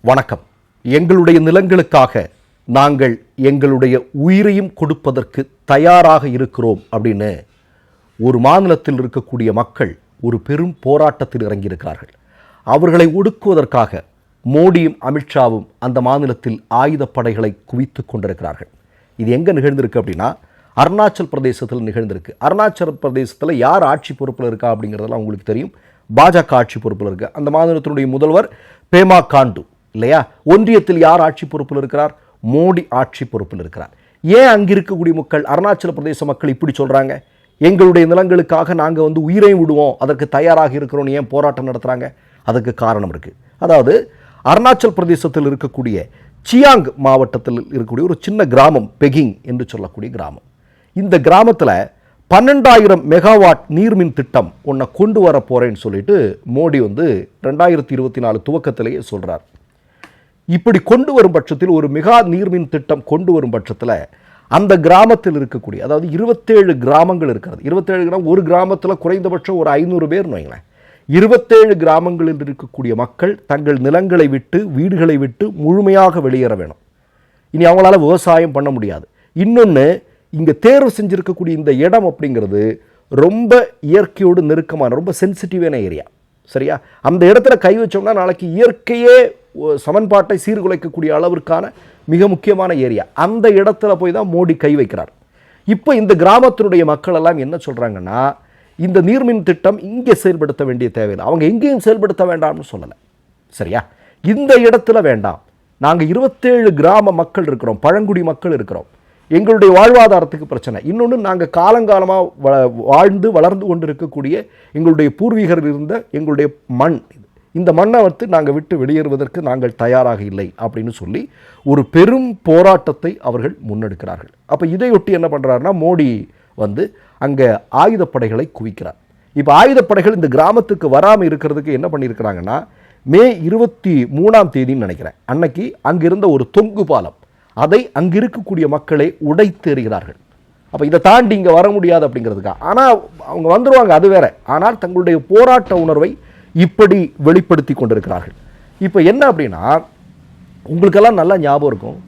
வணக்கம். எங்களுடைய நிலங்களுக்காக நாங்கள் எங்களுடைய உயிரையும் கொடுப்பதற்கு தயாராக இருக்கிறோம் அப்படின்னு ஒரு மாநிலத்தில் இருக்கக்கூடிய மக்கள் ஒரு பெரும் போராட்டத்தில் இறங்கியிருக்கிறார்கள். அவர்களை ஒடுக்குவதற்காக மோடியும் அமித்ஷாவும் அந்த மாநிலத்தில் ஆயுதப்படைகளை குவித்து கொண்டிருக்கிறார்கள். இது எங்கே நிகழ்ந்திருக்கு அப்படின்னா அருணாச்சல் பிரதேசத்தில் நிகழ்ந்திருக்கு. அருணாச்சல் பிரதேசத்தில் யார் ஆட்சி பொறுப்பில் இருக்கா அப்படிங்கிறதெல்லாம் உங்களுக்கு தெரியும். பாஜக ஆட்சி பொறுப்பில் இருக்கு. அந்த மாநிலத்தினுடைய முதல்வர் பேமா காண்டு இல்லையா? ஒன்றியத்தில் யார் ஆட்சி பொறுப்பில் இருக்கிறார்? மோடி ஆட்சி பொறுப்பில் இருக்கிறார். ஏன் அங்கே இருக்கக்கூடிய மக்கள், அருணாச்சல பிரதேச மக்கள் இப்படி சொல்கிறாங்க? எங்களுடைய நிலங்களுக்காக நாங்கள் உயிரையும் விடுவோம், அதற்கு தயாராக இருக்கிறோன்னு ஏன் போராட்டம் நடத்துகிறாங்க? அதுக்கு காரணம் இருக்குது. அதாவது அருணாச்சல் பிரதேசத்தில் இருக்கக்கூடிய சியாங் மாவட்டத்தில் இருக்கக்கூடிய ஒரு சின்ன கிராமம் பெகிங் என்று சொல்லக்கூடிய கிராமம். இந்த கிராமத்தில் 12,000 மெகாவாட் நீர்மின் திட்டம் ஒன்றை கொண்டு வர போகிறேன்னு சொல்லிட்டு மோடி 2024 துவக்கத்திலேயே சொல்கிறார். இப்படி கொண்டு வரும் பட்சத்தில், ஒரு மெகா நீர்மின் திட்டம் கொண்டு வரும் பட்சத்தில் அந்த கிராமத்தில் இருக்கக்கூடிய, அதாவது 27 கிராமங்கள் இருக்கிறது. 27 கிராமம், ஒரு கிராமத்தில் குறைந்தபட்சம் ஒரு 500 பேர் வைங்களேன். 27 கிராமங்களில் இருக்கக்கூடிய மக்கள் தங்கள் நிலங்களை விட்டு, வீடுகளை விட்டு முழுமையாக வெளியேற வேணும். இனி அவங்களால விவசாயம் பண்ண முடியாது. இன்னொன்று, இங்கே தேர்வு செஞ்சுருக்கக்கூடிய இந்த இடம் அப்படிங்கிறது ரொம்ப இயற்கையோடு நெருக்கமான, ரொம்ப சென்சிட்டிவான ஏரியா. சரியா? அந்த இடத்துல கை வச்சோம்னா நாளைக்கு இயற்கையே சமன்பாட்டை சீர்குலைக்கக்கூடிய அளவிற்கான மிக முக்கியமான ஏரியா. அந்த இடத்துல போய் தான் மோடி கை வைக்கிறார். இப்போ இந்த கிராமத்தினுடைய மக்கள் எல்லாம் என்ன சொல்கிறாங்கன்னா, இந்த நீர்மின் திட்டம் இங்கே செயல்படுத்த வேண்டிய தேவையில்லை, அவங்க எங்கேயும் செயல்படுத்த வேண்டாம்னு சொல்லலை. சரியா? இந்த இடத்துல வேண்டாம், நாங்கள் 27 கிராம மக்கள் இருக்கிறோம், பழங்குடி மக்கள் இருக்கிறோம், எங்களுடைய வாழ்வாதாரத்துக்கு பிரச்சனை. இன்னொன்று, நாங்கள் காலங்காலமாக வாழ்ந்து வளர்ந்து கொண்டு இருக்கக்கூடிய எங்களுடைய பூர்வீகர் இருந்த எங்களுடைய மண், இந்த மண்ணை நாங்கள் விட்டு வெளியேறுவதற்கு நாங்கள் தயாராக இல்லை அப்படின்னு சொல்லி ஒரு பெரும் போராட்டத்தை அவர்கள் முன்னெடுக்கிறார்கள். அப்போ இதையொட்டி என்ன பண்ணுறாருன்னா, மோடி அங்கே ஆயுதப்படைகளை குவிக்கிறார். இப்போ ஆயுதப்படைகள் இந்த கிராமத்துக்கு வராமல் இருக்கிறதுக்கு என்ன பண்ணியிருக்கிறாங்கன்னா, மே 23ஆம் தேதின்னு நினைக்கிறேன், அன்னைக்கு அங்கிருந்த ஒரு தொங்கு பாலம், அதை அங்கே இருக்கக்கூடிய மக்களை உடைத்தெறிகிறார்கள். அப்போ இதை தாண்டி இங்கே வர முடியாது அப்படிங்கிறதுக்காக. ஆனால் அவங்க வந்துடுவாங்க, அது வேற. ஆனால் தங்களுடைய போராட்ட உணர்வை இப்படி வெளிப்படுத்தி கொண்டிருக்கிறார்கள். இப்போ என்ன அப்படின்னா, உங்களுக்கெல்லாம் நல்லா ஞாபகம் இருக்கும்,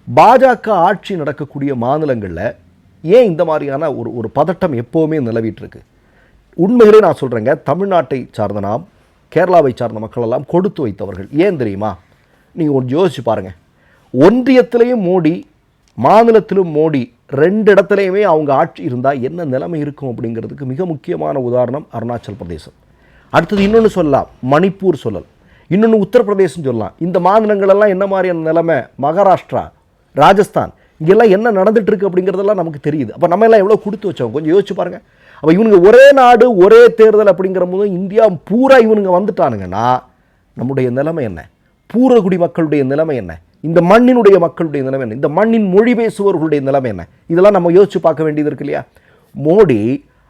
பாஜக ஆட்சி நடக்கக்கூடிய மாநிலங்களில் ஏன் இந்த மாதிரியான ஒரு பதட்டம் எப்போவுமே நிலவிட்டு இருக்கு? உண்மையிலே நான் சொல்கிறேங்க, தமிழ்நாட்டை சார்ந்த நாம், கேரளாவை சார்ந்த மக்கள் எல்லாம் கொடுத்து வைத்தவர்கள். ஏன் தெரியுமா? நீங்கள் ஒரு யோசிச்சு பாருங்கள். ஒன்றியத்திலையும் மோடி, மாநிலத்திலும் மோடி, 2 இடத்துலையுமே அவங்க ஆட்சி இருந்தால் என்ன நிலைமை இருக்கும் அப்படிங்கிறதுக்கு மிக முக்கியமான உதாரணம் அருணாச்சல் பிரதேசம். அடுத்தது இன்னொன்று சொல்லலாம், மணிப்பூர் சொல்லலாம், இன்னொன்று உத்தரப்பிரதேசம் சொல்லலாம். இந்த மாநிலங்களெல்லாம் என்ன மாதிரியான நிலைமை, மகாராஷ்டிரா, ராஜஸ்தான், இங்கெல்லாம் என்ன நடந்துட்டு இருக்கு அப்படிங்கிறதெல்லாம் நமக்கு தெரியுது. அப்போ நம்ம எல்லாம் எவ்வளோ கொடுத்து வச்சோம் கொஞ்சம் யோசிச்சு பாருங்கள். அப்போ இவனுங்க ஒரே நாடு ஒரே தேர்தல் அப்படிங்கிற போது இந்தியா பூரா இவனுங்க வந்துட்டானுங்கன்னா நம்முடைய நிலைமை என்ன? பூரகுடி மக்களுடைய நிலைமை என்ன? இந்த மண்ணினுடைய மக்களுடைய நிலைமை என்ன? இந்த மண்ணின் மொழி பேசுபவர்களுடைய நிலைமை என்ன? இதெல்லாம் நம்ம யோசிச்சு பார்க்க வேண்டியது இருக்கு இல்லையா? மோடி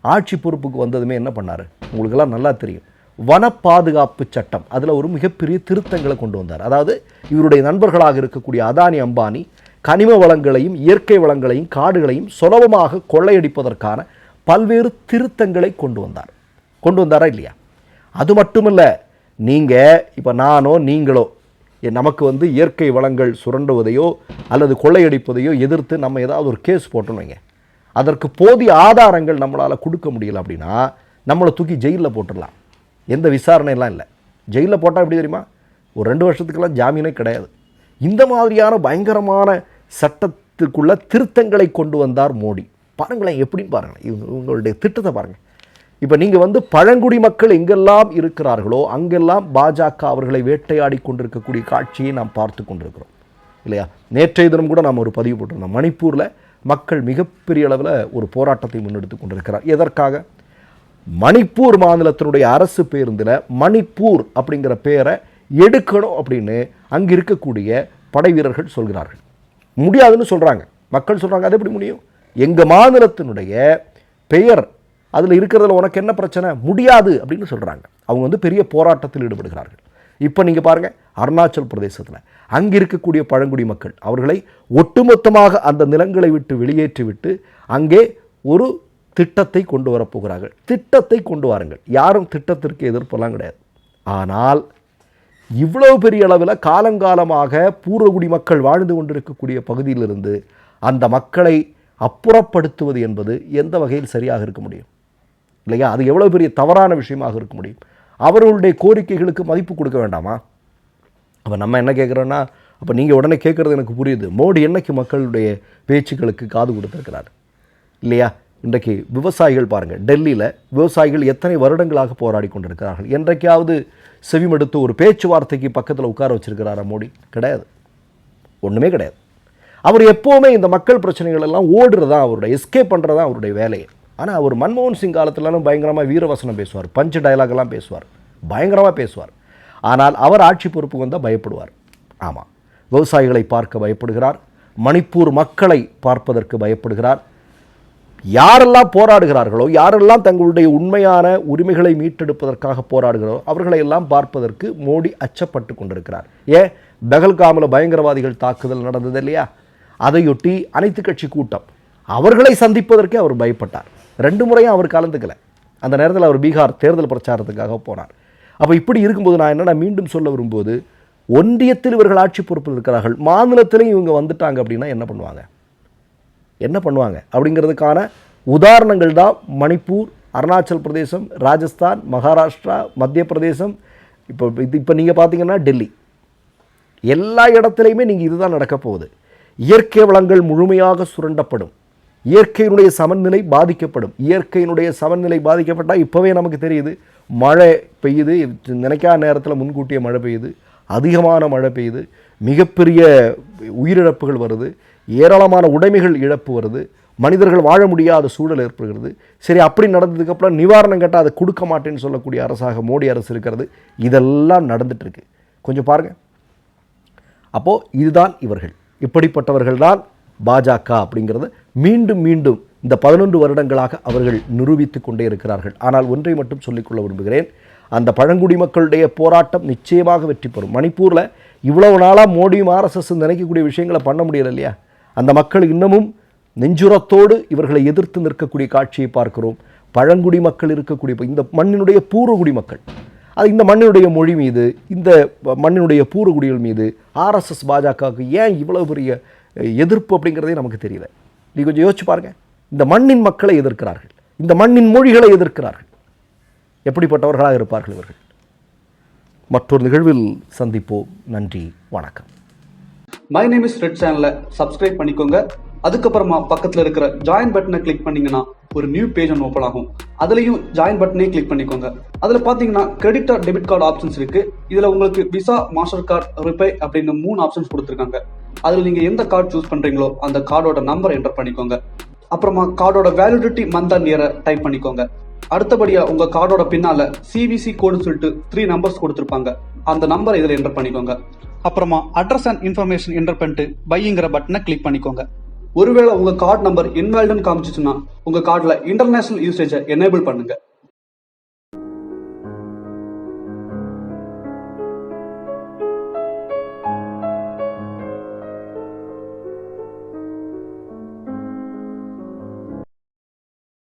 ஆட்சி பொறுப்புக்கு வந்ததுமே என்ன பண்ணார் உங்களுக்கெல்லாம் நல்லா தெரியும். வன பாதுகாப்பு சட்டம், அதில் ஒரு மிகப்பெரிய திருத்தங்களை கொண்டு வந்தார். அதாவது இவருடைய நண்பர்களாக இருக்கக்கூடிய அதானி, அம்பானி கனிம வளங்களையும் இயற்கை வளங்களையும் காடுகளையும் சுலபமாக கொள்ளையடிப்பதற்கான பல்வேறு திருத்தங்களை கொண்டு வந்தாரா இல்லையா? அது மட்டுமல்ல, நீங்கள் இப்போ நானோ நீங்களோ நமக்கு இயற்கை வளங்கள் சுரண்டுவதையோ அல்லது கொள்ளையடிப்பதையோ எதிர்த்து நம்ம ஏதாவது ஒரு கேஸ் போட்டோன்னு வைங்க, அதற்கு போதிய ஆதாரங்கள் நம்மளால் கொடுக்க முடியல அப்படின்னா நம்மளை தூக்கி ஜெயிலில் போட்டுடலாம். எந்த விசாரணையெல்லாம் இல்லை. ஜெயிலில் போட்டால் எப்படி தெரியுமா? ஒரு 2 வருஷத்துக்கெல்லாம் ஜாமீனே கிடையாது. இந்த மாதிரியான பயங்கரமான சட்டத்துக்குள்ள திருத்தங்களை கொண்டு வந்தார் மோடி. பாருங்களேன், எப்படின்னு பாருங்களேன், இவங்களுடைய திட்டத்தை பாருங்கள். இப்போ நீங்கள் பழங்குடி மக்கள் எங்கெல்லாம் இருக்கிறார்களோ அங்கெல்லாம் பாஜக அவர்களை வேட்டையாடி கொண்டிருக்கக்கூடிய காட்சியை நாம் பார்த்து கொண்டிருக்கிறோம் இல்லையா? நேற்றைய தினம் கூட நாம் ஒரு பதிவு போட்டிருந்தோம். மணிப்பூரில் மக்கள் மிகப்பெரிய அளவில் ஒரு போராட்டத்தை முன்னெடுத்து கொண்டிருக்கிறார். எதற்காக? மணிப்பூர் மாநிலத்தினுடைய அரசு பேருந்தில் மணிப்பூர் அப்படிங்கிற பெயரை எடுக்கணும் அப்படின்னு அங்கே இருக்கக்கூடிய படை வீரர்கள் சொல்கிறார்கள். முடியாதுன்னு சொல்கிறாங்க. மக்கள் சொல்கிறாங்க, அது எப்படி முடியும்? எங்கள் மாநிலத்தினுடைய பெயர் அதில் இருக்கிறதுல உனக்கு என்ன பிரச்சனை? முடியாது அப்படின்னு சொல்கிறாங்க. அவங்க பெரிய போராட்டத்தில் ஈடுபடுகிறார்கள். இப்போ நீங்கள் பாருங்கள், அருணாச்சல் பிரதேசத்தில் அங்கே இருக்கக்கூடிய பழங்குடி மக்கள் அவர்களை ஒட்டுமொத்தமாக அந்த நிலங்களை விட்டு வெளியேற்றிவிட்டு அங்கே ஒரு திட்டத்தை கொண்டு வரப்போகிறார்கள். திட்டத்தை கொண்டு வாருங்கள், யாரும் திட்டத்திற்கு எதிர்ப்பெல்லாம் கிடையாது. ஆனால் இவ்வளவு பெரிய அளவில் காலங்காலமாக பூர்வகுடி மக்கள் வாழ்ந்து கொண்டிருக்கக்கூடிய பகுதியிலிருந்து அந்த மக்களை அப்புறப்படுத்துவது என்பது எந்த வகையில் சரியாக இருக்க முடியும் இல்லையா? அது எவ்வளோ பெரிய தவறான விஷயமாக இருக்க முடியும்? அவர்களுடைய கோரிக்கைகளுக்கு மதிப்பு கொடுக்க வேண்டாமா? அப்போ நம்ம என்ன கேட்குறோன்னா, அப்போ நீங்கள் உடனே கேட்குறது எனக்கு புரியுது, மோடி என்னைக்கு மக்களுடைய பேச்சுக்களுக்கு காது கொடுத்துருக்கிறார் இல்லையா? இன்றைக்கு விவசாயிகள் பாருங்கள், டெல்லியில் விவசாயிகள் எத்தனை வருடங்களாக போராடி கொண்டிருக்கிறார்கள். என்றைக்காவது செவிமடுத்து ஒரு பேச்சுவார்த்தைக்கு பக்கத்தில் உட்கார வச்சிருக்கிறாரா மோடி? கிடையாது, ஒன்றுமே கிடையாது. அவர் எப்போவுமே இந்த மக்கள் பிரச்சனைகள் எல்லாம் ஓடுறதா அவருடைய, எஸ்கேப் பண்ணுறதா அவருடைய வேலையை. ஆனால் அவர் மன்மோகன் சிங் காலத்திலலாம் பயங்கரமாக வீரவசனம் பேசுவார், பஞ்சு டயலாக்லாம் பேசுவார், பயங்கரமாக பேசுவார். ஆனால் அவர் ஆட்சி பொறுப்புக்கு வந்தால் பயப்படுவார். ஆமாம், விவசாயிகளை பார்க்க பயப்படுகிறார், மணிப்பூர் மக்களை பார்ப்பதற்கு பயப்படுகிறார். யாரெல்லாம் போராடுகிறார்களோ, யாரெல்லாம் தங்களுடைய உண்மையான உரிமைகளை மீட்டெடுப்பதற்காக போராடுகிறோ அவர்களை எல்லாம் பார்ப்பதற்கு மோடி அச்சப்பட்டு கொண்டிருக்கிறார். ஏன்? பெகல்காமில் பயங்கரவாதிகள் தாக்குதல் நடந்தது இல்லையா? அதையொட்டி அனைத்து கட்சி கூட்டம், அவர்களை சந்திப்பதற்கே அவர் பயப்பட்டார். 2 முறையும் அவர் கலந்துக்கல. அந்த நேரத்தில் அவர் பீகார் தேர்தல் பிரச்சாரத்துக்காக போனார். அப்போ இப்படி இருக்கும்போது நான் மீண்டும் சொல்ல வரும்போது, ஒன்றியத்தில் இவர்கள் ஆட்சி பொறுப்பில் இருக்கிறார்கள், மாநிலத்திலையும் இவங்க வந்துட்டாங்க அப்படின்னா என்ன பண்ணுவாங்க அப்படிங்கிறதுக்கான உதாரணங்கள் தான் மணிப்பூர், அருணாச்சல் பிரதேசம், ராஜஸ்தான், மகாராஷ்டிரா, மத்திய பிரதேசம். இப்போ நீங்கள் பார்த்தீங்கன்னா டெல்லி, எல்லா இடத்துலையுமே நீங்கள் இதுதான் நடக்க போகுது. இயற்கை வளங்கள் முழுமையாக சுரண்டப்படும், இயற்கையினுடைய சமநிலை பாதிக்கப்படும். இயற்கையினுடைய சமநிலை பாதிக்கப்பட்டால் இப்போவே நமக்கு தெரியுது, மழை பெய்யுது, நினைக்காத நேரத்தில் முன்கூட்டிய மழை பெய்யுது, அதிகமான மழை பெய்யுது, மிகப்பெரிய உயிரிழப்புகள் வருது, ஏராளமான உடைமைகள் இழப்பு வருது, மனிதர்கள் வாழ முடியாத சூழல் ஏற்படுகிறது. சரி, அப்படி நடந்ததுக்கப்புறம் நிவாரணம் கேட்டால் அதை கொடுக்க மாட்டேன்னு சொல்லக்கூடிய அரசாக மோடி அரசு இருக்கிறது. இதெல்லாம் நடந்துட்டுருக்கு, கொஞ்சம் பாருங்கள். அப்போது இதுதான் இவர்கள், இப்படிப்பட்டவர்கள் தான் பாஜக அப்படிங்கிறது மீண்டும் மீண்டும் இந்த 11 வருடங்களாக அவர்கள் நிரூபித்து கொண்டே இருக்கிறார்கள். ஆனால் ஒன்றை மட்டும் சொல்லிக்கொள்ள விரும்புகிறேன், அந்த பழங்குடி மக்களுடைய போராட்டம் நிச்சயமாக வெற்றி பெறும். மணிப்பூரில் இவ்வளவு நாளாக மோடியும் RSS நினைக்கக்கூடிய விஷயங்களை பண்ண முடியல இல்லையா? அந்த மக்கள் இன்னமும் நெஞ்சுரத்தோடு இவர்களை எதிர்த்து நிற்கக்கூடிய காட்சியை பார்க்கிறோம். பழங்குடி மக்கள் இருக்கக்கூடிய இந்த மண்ணினுடைய பூர்வகுடி மக்கள், அது இந்த மண்ணினுடைய மொழி மீது, இந்த மண்ணினுடைய பூர்வகுடிகள் மீது RSS பாஜகவுக்கு ஏன் இவ்வளவு பெரிய எதிர்ப்பு அப்படிங்கிறதே நமக்கு தெரியல. நீ கொஞ்சம் யோசிச்சு பாருங்க. இந்த மண்ணின் மக்களை எதிர்க்கிறார்கள், இந்த மண்ணின் மொழிகளை எதிர்க்கிறார்கள். எப்படிப்பட்டவர்களாக இருப்பார்கள் இவர்கள்? மற்றொரு நிகழ்வில் சந்திப்போம். நன்றி, வணக்கம். மை நேம் இஸ் ரெட் சேனலை சப்ஸ்கிரைப் பண்ணிக்கோங்க. அதுக்கப்புறமா பக்கத்தில் இருக்கிற ஜாயின் பட்டனை கிளிக் பண்ணீங்கன்னா ஒரு நியூ பேஜ் ஒன்று ஓப்பன் ஆகும். அதுலயும் ஜாயின் பட்டனே கிளிக் பண்ணிக்கோங்க. அதுல பாத்தீங்கன்னா credit R debit card options இருக்கு. இதுல உங்களுக்கு விசா, மாஸ்டர் கார்டு, ரிப்பே அப்படின்னு 3 ஆப்ஷன்ஸ் கொடுத்துருக்காங்க. அதுல நீங்க எந்த கார்டு சூஸ் பண்றீங்களோ அந்த கார்டோட நம்பர் என்டர் பண்ணிக்கோங்க. அப்புறமா கார்டோட வேலிடிட்டி மந்த் அண்ட் இயரை டைப் பண்ணிக்கோங்க. அடுத்தபடியா உங்க கார்டோட பின்னால CVC கோடுன்னு சொல்லிட்டு 3 நம்பர்ஸ் கொடுத்துருப்பாங்க. அந்த நம்பர் இதுல என்டர் பண்ணிக்கோங்க. அப்புறமா அட்ரஸ் அண்ட் இன்ஃபர்மேஷன் என்டர் பண்ணிட்டு பைங்கிற பட்டனை கிளிக் பண்ணிக்கோங்க. ஒருவேளை உங்க கார்டு நம்பர் இன்வாலிட்னு காமிச்சிச்சுன்னா உங்க கார்டுல இன்டர்நேஷனல் யூசேஜை எனேபிள் பண்ணுங்க.